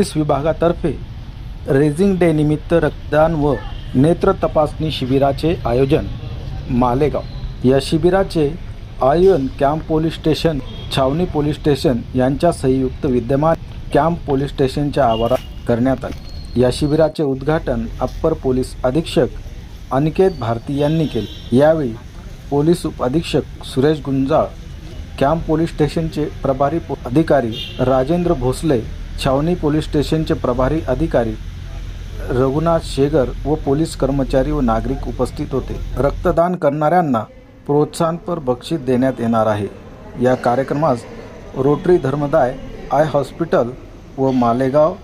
Police विभागातर्फे raising day निमित्त रक्तदान व नेत्र तपासणी शिबिराचे आयोजन मालेगाव। या शिबिराचे आयोजन कॅम्प पोलीस स्टेशन, छावणी पोलीस स्टेशन यांच्या संयुक्त विद्यमान कॅम्प पोलीस स्टेशनच्या आवारात करण्यात आले। या शिबिराचे उद्घाटन अप्पर पोलीस अधीक्षक अनिकेत भारती यांनी केले। यावेळी पोलीस उपअधीक्षक सुरेश गुंजाळ, कॅम्प पोलीस स्टेशनचे प्रभारी अधिकारी राजेंद्र भोसले, छावणी पोलीस स्टेशनचे प्रभारी अधिकारी रघुनाथ शेगर व पोलीस कर्मचारी व नागरिक उपस्थित होते। रक्तदान करणाऱ्यांना प्रोत्साहनपर बक्षीस देण्यात येणार आहे। या कार्यक्रमास रोटरी धर्मदाय आय हॉस्पिटल व मालेगाव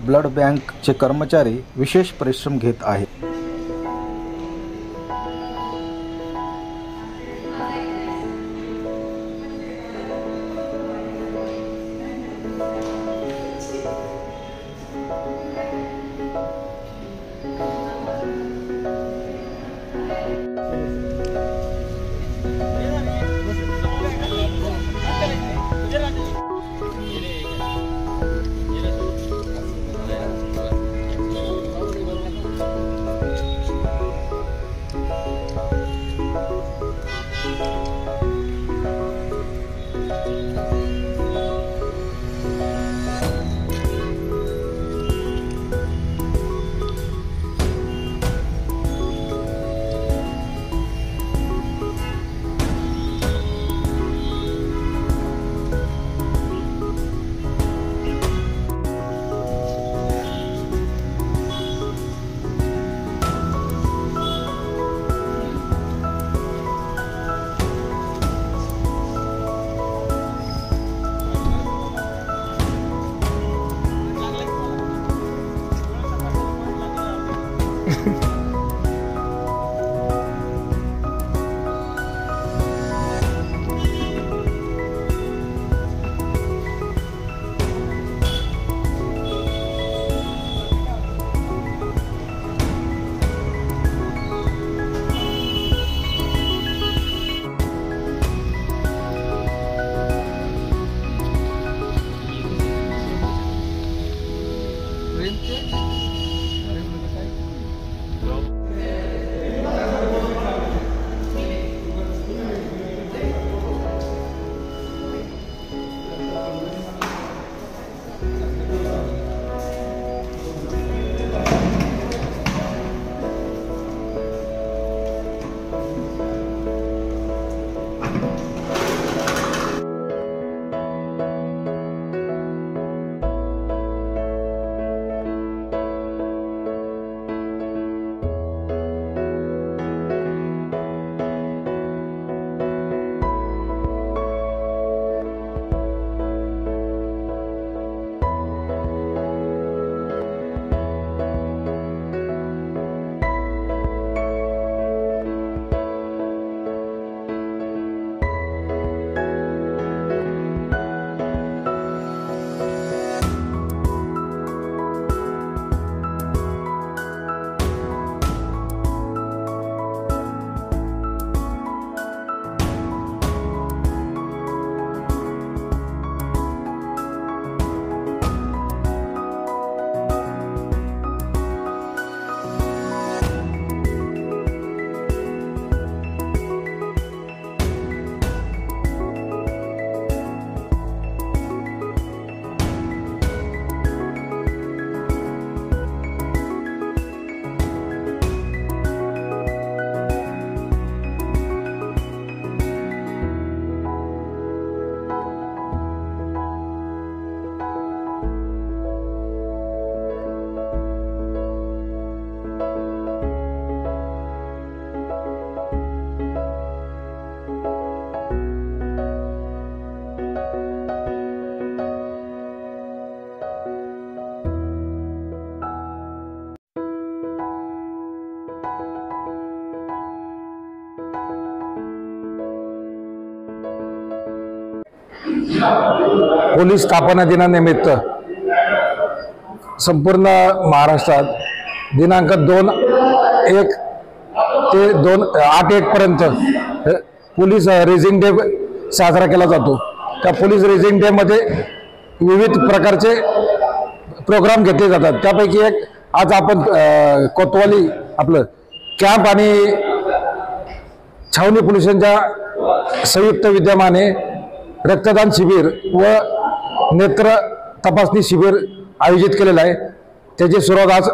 ब्लड बँकचे कर्मचारी विशेष परिश्रम घेत आहेत। पोलीस स्थापना दिनानिमित्त संपूर्ण महाराष्ट्रात दिनांक 2/1 ते 8/1 पर्यंत पोलीस रेझिंग डे साजरा केला जातो। त्या पोलीस रेझिंग डे मध्ये विविध प्रकारचे प्रोग्राम घेतले जातात. त्यापैकी एक आज आपण कोतवाली आपलं कॅम्प आणि छावणी पोलिसांच्या संयुक्त विद्यमाने रक्तदान शिबिर व नेत्र तपासणी शिबिर आयोजित केलेलं आहे. त्याची सुरुवात आज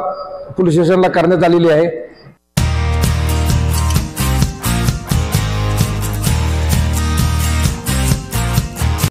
पोलीस स्टेशनला करण्यात आलेली आहे.